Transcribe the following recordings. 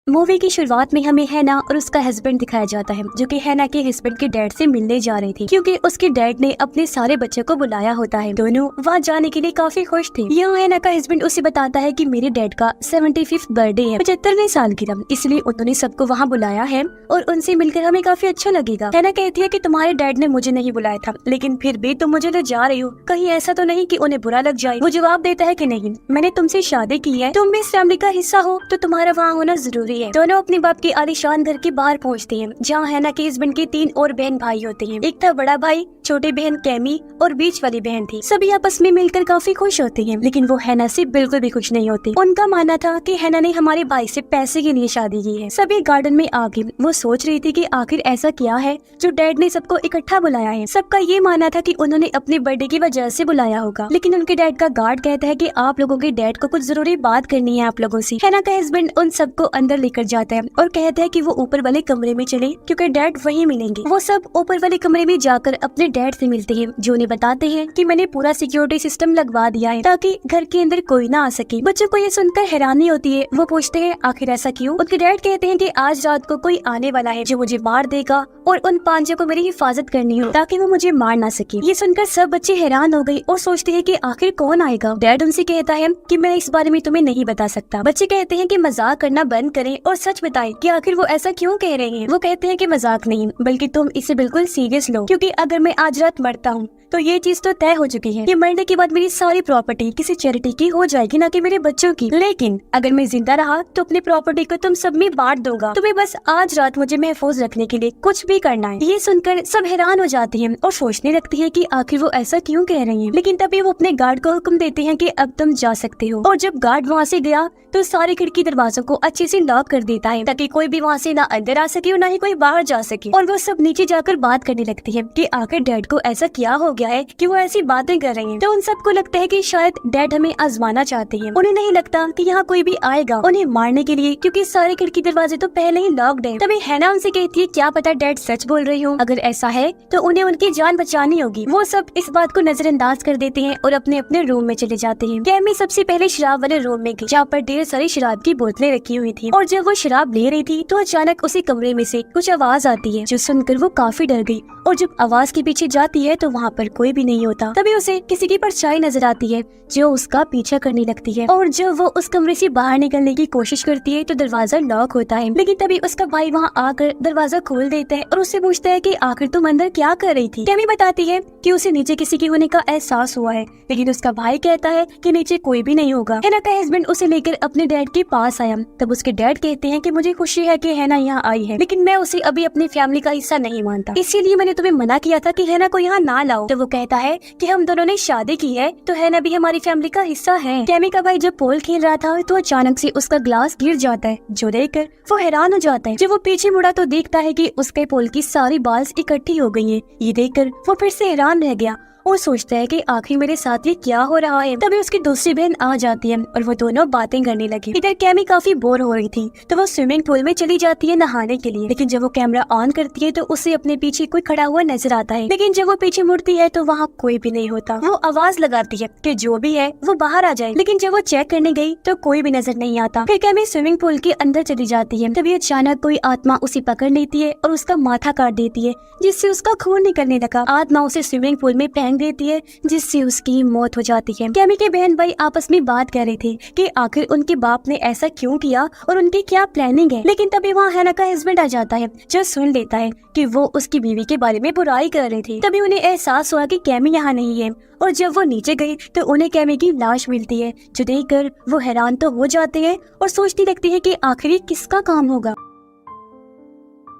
Movie की शुरुआत में हमें हैना और उसका हस्बैंड दिखाया जाता है, जो कि हैना के हस्बैंड के डैड से मिलने जा रही थी, क्योंकि उसके डैड ने अपने सारे बच्चों को बुलाया होता है। दोनों वहाँ जाने के लिए काफी खुश थे। यहाँ हैना का हस्बैंड उसे बताता है कि मेरे डैड का 75th बर्थडे है, 75वें साल की तरह, इसलिए उन्होंने सबको वहाँ बुलाया है और उनसे मिलकर हमें काफी अच्छा लगेगा। हैना कहती है कि तुम्हारे डैड ने मुझे नहीं बुलाया था, लेकिन फिर भी तुम मुझे ले जा रही हो, कहीं ऐसा तो नहीं कि उन्हें बुरा लग जाए। वो जवाब देता है कि नहीं, मैंने तुमसे शादी की है, तुम भी इस फैमिली का हिस्सा हो, तो तुम्हारा वहाँ होना जरूरी है। दोनों अपने बाप के आलीशान घर के बाहर पहुँचते हैं, जहाँ हैना के हस्बैंड के 3 और बहन भाई होते हैं। एक था बड़ा भाई, छोटी बहन कैमी और बीच वाली बहन थी। सभी आपस में मिलकर काफी खुश होते हैं, लेकिन वो हैना से बिल्कुल भी खुश नहीं होते। उनका मानना था कि हैना ने हमारे भाई से पैसे के लिए शादी की है। सभी गार्डन में आके वो सोच रही थी कि आखिर ऐसा क्या है जो डैड ने सबको इकट्ठा बुलाया है। सबका ये मानना था कि उन्होंने अपने बर्थडे की वजह से बुलाया होगा, लेकिन उनके डैड का गार्ड कहता है कि आप लोगों के डैड को कुछ जरूरी बात करनी है आप लोगों से। हैना का हस्बैंड उन सबको अंदर लेकर जाता है और कहता है कि वो ऊपर वाले कमरे में चले, क्योंकि डैड वहीं मिलेंगे। वो सब ऊपर वाले कमरे में जाकर अपने डैड से मिलते हैं, जो उन्हें बताते हैं कि मैंने पूरा सिक्योरिटी सिस्टम लगवा दिया है ताकि घर के अंदर कोई ना आ सके। बच्चों को ये सुनकर हैरानी होती है। वो पूछते हैं आखिर ऐसा क्यों। उनके डैड कहते हैं कि आज रात को कोई आने वाला है जो मुझे मार देगा और उन पांचों को मेरी हिफाजत करनी हो ताकि वो मुझे मार ना सके। ये सुनकर सब बच्चे हैरान हो गए और सोचते हैं कि आखिर कौन आएगा। डैड उनसे कहता है कि मैं इस बारे में तुम्हें नहीं बता सकता। बच्चे कहते हैं कि मजाक करना बंद करें और सच बताएं कि आखिर वो ऐसा क्यों कह रहे हैं। वो कहते हैं कि मजाक नहीं, बल्कि तुम इसे बिल्कुल सीरियस लो, क्योंकि अगर मैं आज रात मरता हूँ तो ये चीज तो तय हो चुकी है कि मरने के बाद मेरी सारी प्रॉपर्टी किसी चैरिटी की हो जाएगी, ना कि मेरे बच्चों की। लेकिन अगर मैं जिंदा रहा तो अपनी प्रॉपर्टी को तुम सब में बांट दूंगा। तुम्हें बस आज रात मुझे महफूज रखने के लिए कुछ भी करना है। ये सुनकर सब हैरान हो जाते हैं और सोचने लगती है कि आखिर वो ऐसा क्यों कह रही हैं। लेकिन तभी वो अपने गार्ड को हुक्म देते हैं कि अब तुम जा सकते हो। और जब गार्ड वहाँ से गया तो सारे खिड़की दरवाजों को अच्छे से लॉक कर देता है ताकि कोई भी वहाँ से ना अंदर आ सके और ना ही कोई बाहर जा सके। और वो सब नीचे जाकर बात करने लगती है कि आखिर डैड को ऐसा क्या हो गया है कि वो ऐसी बातें कर रही हैं। तो उन सबको लगता है कि शायद डैड हमें आजमाना चाहते हैं। उन्हें नहीं लगता कि यहाँ कोई भी आएगा उन्हें मारने के लिए, क्योंकि सारे खिड़की दरवाजे तो पहले ही लॉक्ड हैं। तभी हैना उनसे कहती है क्या पता डैड सच बोल रही हो, अगर ऐसा है तो उन्हें उनकी जान बचानी होगी। वो सब इस बात को नजरअंदाज कर देते हैं और अपने अपने रूम में चले जाते हैं। कैमी सबसे पहले शराब वाले रूम में गई, जहाँ पर ढेर सारी शराब की बोतलें रखी हुई थी। और जब वो शराब ले रही थी तो अचानक उसी कमरे में से कुछ आवाज आती है, जो सुनकर वो काफी डर गई। और जब आवाज के पीछे जाती है तो वहाँ पर कोई भी नहीं होता। तभी उसे किसी की परछाई नजर आती है जो उसका पीछा करने लगती है। और जब वो उस कमरे से बाहर निकलने की कोशिश करती है तो दरवाजा लॉक होता है। लेकिन तभी उसका भाई वहाँ आकर दरवाजा खोल देता है और उससे पूछता है कि आखिर तुम अंदर क्या कर रही थी। कैमी बताती है कि उसे नीचे किसी के होने का एहसास हुआ है, लेकिन उसका भाई कहता है कि नीचे कोई भी नहीं होगा। हैना का हस्बैंड उसे लेकर अपने डैड के पास आया। तब उसके डैड कहते हैं कि मुझे खुशी है कि हैना यहाँ आई है, लेकिन मैं उसे अभी अपनी फैमिली का हिस्सा नहीं मानता, इसीलिए मैंने तुम्हें मना किया था कि हैना को यहाँ ना लाओ। तो वो कहता है कि हम दोनों ने शादी की है तो हैना भी हमारी फैमिली का हिस्सा है। कैमी का भाई जब पोल खेल रहा था तो अचानक से उसका ग्लास गिर जाता है, जो देखकर वो हैरान हो जाता है। जब वो पीछे मुड़ा तो देखता है कि उसके पोल की सारी बाल्स इकट्ठी हो गई हैं। ये देखकर वो फिर से हैरान रह गया और सोचता है कि आखिर मेरे साथ ये क्या हो रहा है। तभी उसकी दूसरी बहन आ जाती है और वो दोनों बातें करने लगी। इधर कैमी काफी बोर हो रही थी तो वो स्विमिंग पूल में चली जाती है नहाने के लिए, लेकिन जब वो कैमरा ऑन करती है तो उसे अपने पीछे कोई खड़ा हुआ नजर आता है। लेकिन जब वो पीछे मुड़ती है तो वहाँ कोई भी नहीं होता। वो आवाज लगाती है कि जो भी है वो बाहर आ जाए, लेकिन जब वो चेक करने गई तो कोई भी नजर नहीं आता। फिर कैमी स्विमिंग पूल के अंदर चली जाती है। तभी अचानक कोई आत्मा उसे पकड़ लेती है और उसका माथा काट देती है, जिससे उसका खून निकलने लगा। आत्मा उसे स्विमिंग पूल में फेंक देती है, जिससे उसकी मौत हो जाती है। कैमी के बहन भाई आपस में बात कर रहे थे कि आखिर उनके बाप ने ऐसा क्यों किया और उनकी क्या प्लानिंग है। लेकिन तभी वहाँ हैना का हस्बैंड आ जाता है, जो सुन लेता है कि वो उसकी बीवी के बारे में बुराई कर रहे थे। तभी उन्हें एहसास हुआ कि कैमी यहाँ नहीं है। और जब वो नीचे गई तो उन्हें कैमी की लाश मिलती है, जो देखकर वो हैरान तो हो जाते हैं और सोचने लगती है कि आखिर ये किसका काम होगा।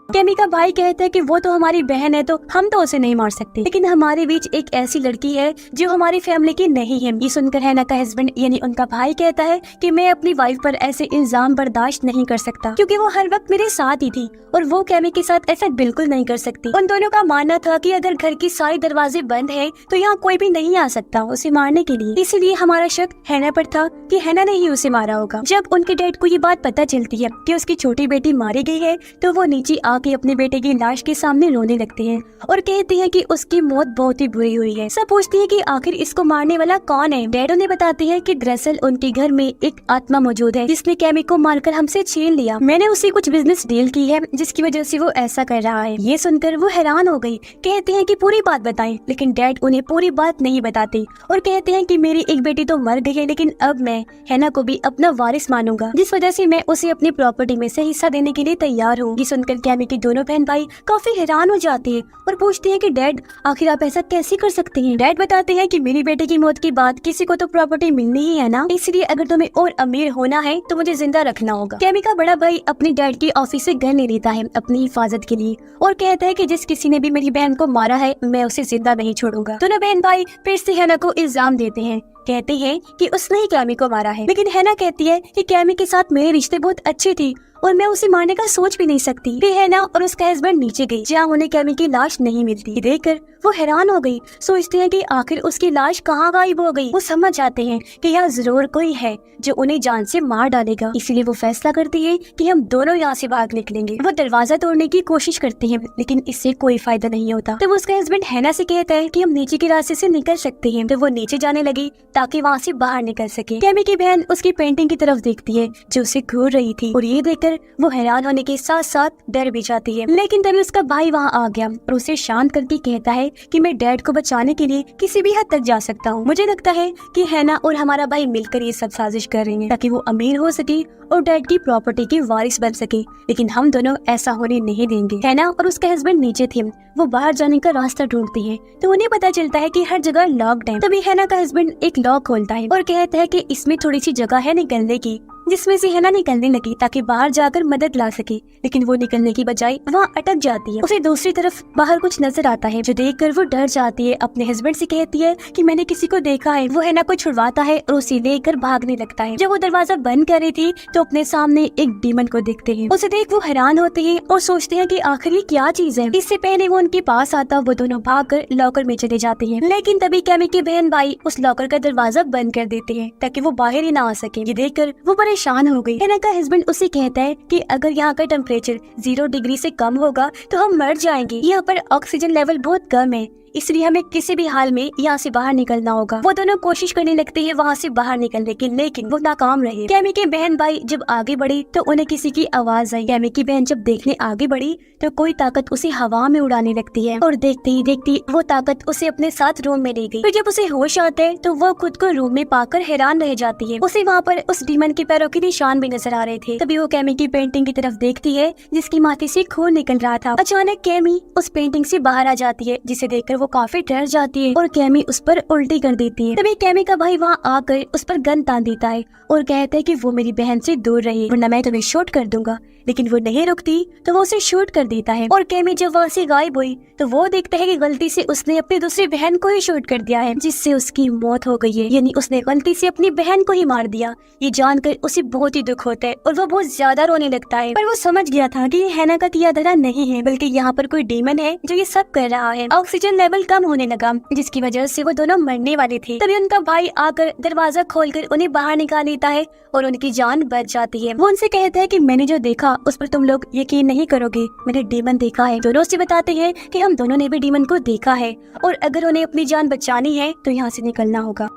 कैमी का भाई कहता है कि वो तो हमारी बहन है तो हम तो उसे नहीं मार सकते, लेकिन हमारे बीच एक ऐसी लड़की है जो हमारी फैमिली की नहीं है। ये सुनकर हैना का हस्बैंड यानी उनका भाई कहता है कि मैं अपनी वाइफ पर ऐसे इल्जाम बर्दाश्त नहीं कर सकता, क्योंकि वो हर वक्त मेरे साथ ही थी और वो कैमी के साथ ऐसा बिल्कुल नहीं कर सकती। उन दोनों का मानना था कि अगर घर की सारे दरवाजे बंद है तो यहाँ कोई भी नहीं आ सकता उसे मारने के लिए, इसीलिए हमारा शक हैना पर था कि हैना ने ही उसे मारा होगा। जब उनके डैड को ये बात पता चलती है कि उसकी छोटी बेटी मारी गई है तो वो नीचे आके अपने बेटे की लाश के सामने रोने लगते हैं और कहते हैं कि उसकी मौत बहुत ही बुरी हुई है। सब पूछते हैं कि आखिर इसको मारने वाला कौन है। डैड उन्हें बताते हैं कि दरअसल उनके घर में एक आत्मा मौजूद है जिसने कैमी को मारकर हमसे छीन लिया। मैंने उसे कुछ बिजनेस डील की है जिसकी वजह से वो ऐसा कर रहा है। ये सुनकर वो हैरान हो गई। कहते हैं कि पूरी बात बताएं, लेकिन डैड उन्हें पूरी बात नहीं बताते और कहते हैं कि मेरी एक बेटी तो मर गई है, लेकिन अब मैं हैना को भी अपना वारिस मानूंगा, जिस वजह से मैं उसे अपनी प्रॉपर्टी में से हिस्सा देने के लिए तैयार हूँ। ये सुनकर कैमी के दोनों बहन भाई काफी हैरान हो जाते हैं और पूछते हैं कि डैड आखिर आप ऐसा कैसे कर सकते हैं। डैड बताते हैं कि मेरी बेटे की मौत के बाद किसी को तो प्रॉपर्टी मिलनी ही है ना, इसलिए अगर तुम्हें और अमीर होना है तो मुझे जिंदा रखना होगा। कैमी का बड़ा भाई अपनी डैड की ऑफिस से गन ले लेता है अपनी हिफाजत के लिए और कहता है कि जिस किसी ने भी मेरी बहन को मारा है मैं उसे जिंदा नहीं छोड़ूंगा। दोनों बहन भाई फिर से हैना को इल्जाम देते हैं, कहते हैं कि उसने ही कैमी को मारा है, लेकिन हैना कहती है कि कैमी के साथ मेरे रिश्ते बहुत अच्छे थे और मैं उसे मारने का सोच भी नहीं सकती। फिर हैना और उसका हस्बैंड नीचे गई जहाँ उन्हें कैमी की लाश नहीं मिलती। देखकर वो हैरान हो गई, सोचते हैं कि आखिर उसकी लाश कहाँ गायब हो गई। वो समझ जाते हैं कि यहाँ जरूर कोई है जो उन्हें जान से मार डालेगा, इसीलिए वो फैसला करती है कि हम दोनों यहाँ से भाग निकलेंगे। वो दरवाजा तोड़ने की कोशिश करते हैं, लेकिन इससे कोई फायदा नहीं होता। तो उसका हस्बैंड हैना से कहता है कि हम नीचे के रास्ते से निकल सकते हैं। तो वो नीचे जाने लगी ताकि वहाँ से बाहर निकल सके। कैमी की बहन उसकी पेंटिंग की तरफ देखती है जो उसे घूर रही थी और ये देखकर वो हैरान होने के साथ साथ डर भी जाती है। लेकिन तभी उसका भाई वहाँ आ गया और उसे शांत करके कहता है कि मैं डैड को बचाने के लिए किसी भी हद तक जा सकता हूँ। मुझे लगता है कि हैना और हमारा भाई मिलकर ये सब साजिश कर रहे हैं ताकि वो अमीर हो सके और डैड की प्रॉपर्टी के वारिस बन सके, लेकिन हम दोनों ऐसा होने नहीं देंगे। हैना और उसका हस्बैंड नीचे थे, वो बाहर जाने का रास्ता ढूंढती है तो उन्हें पता चलता है कि हर जगह लॉक्ड है। तभी हैना का हस्बैंड एक लॉक खोलता है और कहता है कि इसमें थोड़ी सी जगह है निकलने की, जिसमें से हैना निकलने लगी ताकि बाहर जाकर मदद ला सके, लेकिन वो निकलने की बजाय वहाँ अटक जाती है। उसे दूसरी तरफ बाहर कुछ नजर आता है जो देखकर वो डर जाती है। अपने हस्बैंड से कहती है कि मैंने किसी को देखा है। वो हैना को छुड़वाता है और उसे लेकर भागने लगता है। जब वो दरवाजा बंद कर रही थी तो अपने सामने एक डीमन को देखते हैं। उसे देख वो हैरान होते हैं और सोचते हैं कि आखिर ये क्या चीज है। इससे पहले वो उनके पास आता वो दोनों भागकर लॉकर में चले जाते हैं, लेकिन तभी कैमी के बहन भाई उस लॉकर का दरवाजा बंद कर देते हैं ताकि वो बाहर ही ना आ सके। ये देखकर वो परेशान हो गई। हैना का हस्बैंड उसे कहता है कि अगर यहाँ का टेम्परेचर 0 डिग्री से कम होगा तो हम मर जाएंगे। यहाँ पर ऑक्सीजन लेवल बहुत कम है, इसलिए हमें किसी भी हाल में यहाँ से बाहर निकलना होगा। वो दोनों कोशिश करने लगते हैं वहाँ से बाहर निकलने की, लेकिन वो नाकाम रहे। कैमी के बहन भाई जब आगे बढ़े तो उन्हें किसी की आवाज आई। कैमी की बहन जब देखने आगे बढ़ी तो कोई ताकत उसे हवा में उड़ाने लगती है और देखते ही देखती वो ताकत उसे अपने साथ रूम में ले गई। फिर जब उसे होश आता है तो वो खुद को रूम में पाकर हैरान रह जाती है। उसे वहाँ पर उस डीमन के पैरों के निशान भी नजर आ रहे थे। तभी वो कैमी की पेंटिंग की तरफ देखती है जिसकी माथे से खून निकल रहा था। अचानक कैमी उस पेंटिंग से बाहर आ जाती है, जिसे देखकर वो काफी डर जाती है और कैमी उस पर उल्टी कर देती है। तभी कैमी का भाई वहाँ आकर उस पर गन तान देता है और कहता है कि वो मेरी बहन से दूर रहे वरना मैं तुम्हें शूट कर दूंगा, लेकिन वो नहीं रुकती तो वो उसे शूट कर देता है। और कैमी जब वहाँ से गायब हुई तो वो देखता है कि गलती से उसने अपनी दूसरी बहन को ही शूट कर दिया है, जिससे उसकी मौत हो गई है, यानी उसने गलती से अपनी बहन को ही मार दिया। ये जानकर उसे बहुत ही दुख होता है और वो बहुत ज्यादा रोने लगता है। पर वो समझ गया था कि ये हैना का किया धरा नहीं है, बल्कि यहाँ पर कोई डीमन है जो ये सब कर रहा है। ऑक्सीजन लेवल कम होने लगा जिसकी वजह से वो दोनों मरने वाले थे। तभी उनका भाई आकर दरवाजा खोलकर उन्हें बाहर निकाल लेता है और उनकी जान बच जाती है। वो उनसे कहता है कि मैंने जो देखा उस पर तुम लोग यकीन नहीं करोगे, मैंने डीमन देखा है। दोनों से बताते हैं कि हम दोनों ने भी डीमन को देखा है और अगर उन्हें अपनी जान बचानी है तो यहाँ से निकलना होगा।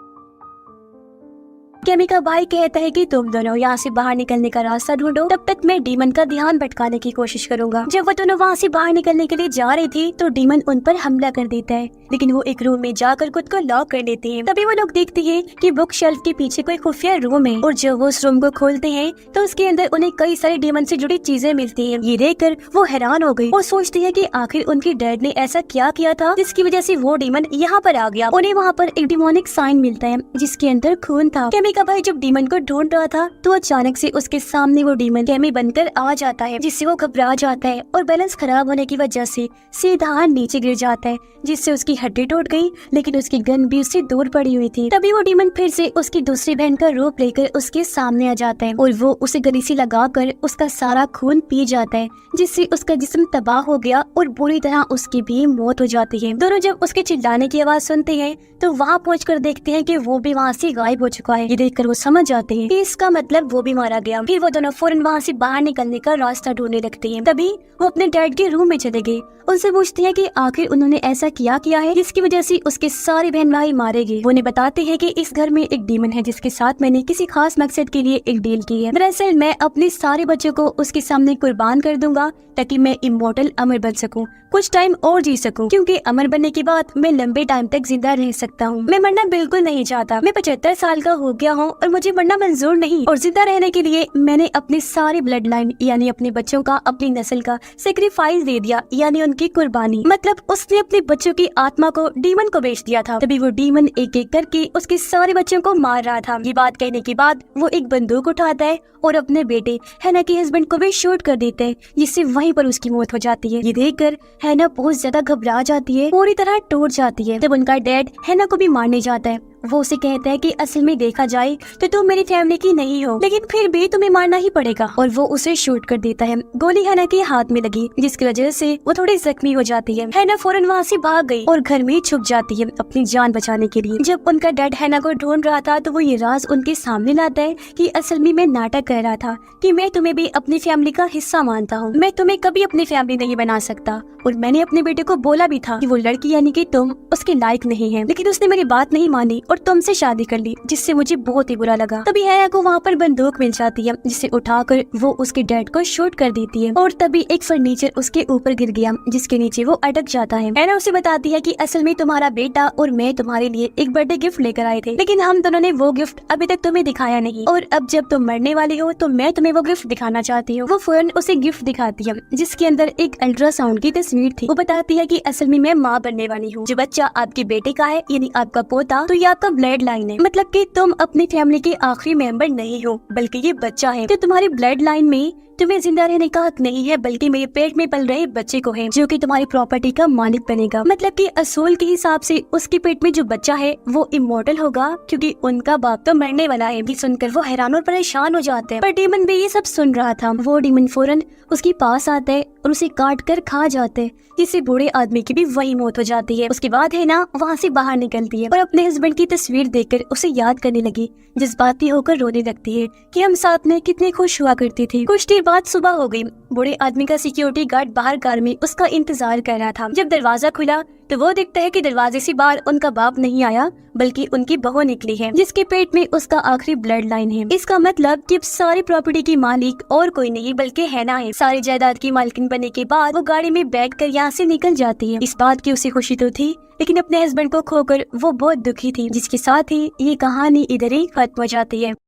कैमी का भाई कहता है कि तुम दोनों यहाँ से बाहर निकलने का रास्ता ढूंढो, तब तक मैं डीमन का ध्यान भटकाने की कोशिश करूंगा। जब वो दोनों वहाँ से बाहर निकलने के लिए जा रही थी तो डीमन उन पर हमला कर देता है, लेकिन वो एक रूम में जाकर खुद को लॉक कर लेते हैं। तभी वो लोग देखते हैं कि बुक शेल्फ के पीछे कोई खुफिया रूम है और जब वो उस रूम को खोलते हैं तो उसके अंदर उन्हें कई सारी डीमन से जुड़ी चीजें मिलती है। ये देखकर वो हैरान हो गई और सोचती है कि आखिर उनके डैड ने ऐसा क्या किया था जिसकी वजह से वो डीमन यहाँ पर आ गया। उन्हें वहाँ पर एक डिमोनिक साइन मिलता है जिसके अंदर खून था। कैमी का भाई जब डीमन को ढूंढ रहा था तो अचानक से उसके सामने वो डीमन कैमी बनकर आ जाता है, जिससे वो घबरा जाता है और बैलेंस खराब होने की वजह से सीधा नीचे गिर जाता है, जिससे उसकी हड्डी टूट गई, लेकिन उसकी गन भी उससे दूर पड़ी हुई थी। तभी वो डीमन फिर से उसकी दूसरी बहन का रूप लेकर उसके सामने आ जाता है और वो उसे गरीसी लगाकर उसका सारा खून पी जाता है, जिससे उसका जिस्म तबाह हो गया और बुरी तरह उसकी भी मौत हो जाती है। दोनों जब उसके चिल्लाने की आवाज सुनते हैं तो वहाँ पहुंचकर देखते हैं कि वो भी वहाँ से गायब हो चुका है। ये देखकर वो समझ जाते हैं कि इसका मतलब वो भी मारा गया। फिर वो दोनों फौरन वहाँ से बाहर निकलने का रास्ता ढूंढने लगते हैं। तभी वो अपने डैड के रूम में चले गए। उनसे पूछते हैं कि आखिर उन्होंने ऐसा किया है जिसकी वजह से उसके सारे बहन भाई मारे गए। वो उन्हें बताते हैं कि इस घर में एक डीमन है जिसके साथ मैंने किसी खास मकसद के लिए एक डील की है। दरअसल मैं अपने सारे बच्चों को उसके सामने कुर्बान कर दूंगा ताकि मैं इमोर्टल अमर बन सकूं, कुछ टाइम और जी सकूं, क्योंकि अमर बनने के बाद मैं लंबे टाइम तक जिंदा रह सकता हूं। मैं मरना बिल्कुल नहीं चाहता। मैं 75 साल का हो गया हूं और मुझे मरना मंजूर नहीं। और जिंदा रहने के लिए मैंने अपनी सारी ब्लड लाइन यानी अपने बच्चों का, अपनी नस्ल का सेक्रीफाइस दे दिया, यानी उनकी कुर्बानी। मतलब उसने अपने बच्चों की आत्मा को डीमन को बेच दिया था। तभी वो डीमन एक एक करके उसके सारे बच्चों को मार रहा था। ये बात कहने के बाद वो एक बंदूक उठाता है और अपने बेटे हैना के हस्बैंड को भी शूट कर देते हैं, जिससे वहीं पर उसकी मौत हो जाती है। ये देखकर हैना बहुत ज्यादा घबरा जाती है, पूरी तरह टूट जाती है। तब उनका डैड हैना को भी मारने जाता है। वो उसे कहता है कि असल में देखा जाए तो तुम मेरी फैमिली की नहीं हो, लेकिन फिर भी तुम्हें मारना ही पड़ेगा। और वो उसे शूट कर देता है। गोली हैना के हाथ में लगी, जिसकी वजह से वो थोड़ी जख्मी हो जाती है। हैना फौरन वहाँ से भाग गई और घर में छुप जाती है अपनी जान बचाने के लिए। जब उनका डैड हैना को ढूंढ रहा था तो वो ये राज उनके सामने लाता है कि असल में मैं नाटक कर रहा था कि मैं तुम्हें भी अपनी फैमिली का हिस्सा मानता हूँ। मैं तुम्हें कभी अपनी फैमिली नहीं बना सकता और मैंने अपने बेटे को बोला भी था कि वो लड़की यानी कि तुम उसके लायक नहीं है, लेकिन उसने मेरी बात नहीं मानी और तुमसे शादी कर ली, जिससे मुझे बहुत ही बुरा लगा। तभी हैना को वहाँ पर बंदूक मिल जाती है, जिसे उठाकर वो उसके डैड को शूट कर देती है। और तभी एक फर्नीचर उसके ऊपर गिर गया, जिसके नीचे वो अटक जाता है। हैना उसे बताती है कि असल में तुम्हारा बेटा और मैं तुम्हारे लिए एक बर्थडे गिफ्ट लेकर आए थे, लेकिन हम दोनों ने वो गिफ्ट अभी तक तुम्हें दिखाया नहीं, और अब जब तुम मरने वाली हो तो मैं तुम्हें वो गिफ्ट दिखाना चाहती हूँ। वो फौरन उसे गिफ्ट दिखाती है, जिसके अंदर एक अल्ट्रासाउंड की तस्वीर थी। वो बताती है कि असल में मैं माँ बनने वाली हूँ। जो बच्चा आपके बेटे का है यानी आपका पोता, तो ये आपका ब्लड लाइन है। मतलब कि तुम अपनी फैमिली के आखिरी मेंबर नहीं हो, बल्कि ये बच्चा है। तो तुम्हारी ब्लड लाइन में तुम्हें जिंदा रहने का हक नहीं है, बल्कि मेरे पेट में पल रहे बच्चे को है, जो कि तुम्हारी प्रॉपर्टी का मालिक बनेगा। मतलब कि असूल के हिसाब से उसके पेट में जो बच्चा है वो इमोर्टल होगा, क्योंकि उनका बाप तो मरने वाला है। ये सुनकर वो हैरान और परेशान हो जाते हैं। पर डीमन भी ये सब सुन रहा था। वो डीमन फौरन उसके पास आता है और उसे काट कर खा जाते हैं, जिससे बूढ़े आदमी की भी वही मौत हो जाती है। उसके बाद है ना वहाँ से बाहर निकलती है और अपने हस्बैंड की तस्वीर देखकर उसे याद करने लगी, जज्बाती होकर रोने लगती है कि हम साथ में कितने खुश हुआ करती थी। कुछ देर बाद सुबह हो गई। बूढ़े आदमी का सिक्योरिटी गार्ड बाहर कार में उसका इंतजार कर रहा था। जब दरवाजा खुला तो वो देखता है कि दरवाजे से बाहर उनका बाप नहीं आया, बल्कि उनकी बहू निकली है, जिसके पेट में उसका आखिरी ब्लड लाइन है। इसका मतलब कि सारी प्रॉपर्टी की मालिक और कोई नहीं बल्कि हैना है। सारी जायदाद की मालकिन बनने के बाद वो गाड़ी में बैठकर यहाँ से निकल जाती है। इस बात की उसे खुशी तो थी, लेकिन अपने हस्बैंड को खोकर वो बहुत दुखी थी, जिसके साथ ही ये कहानी इधर ही खत्म हो जाती है।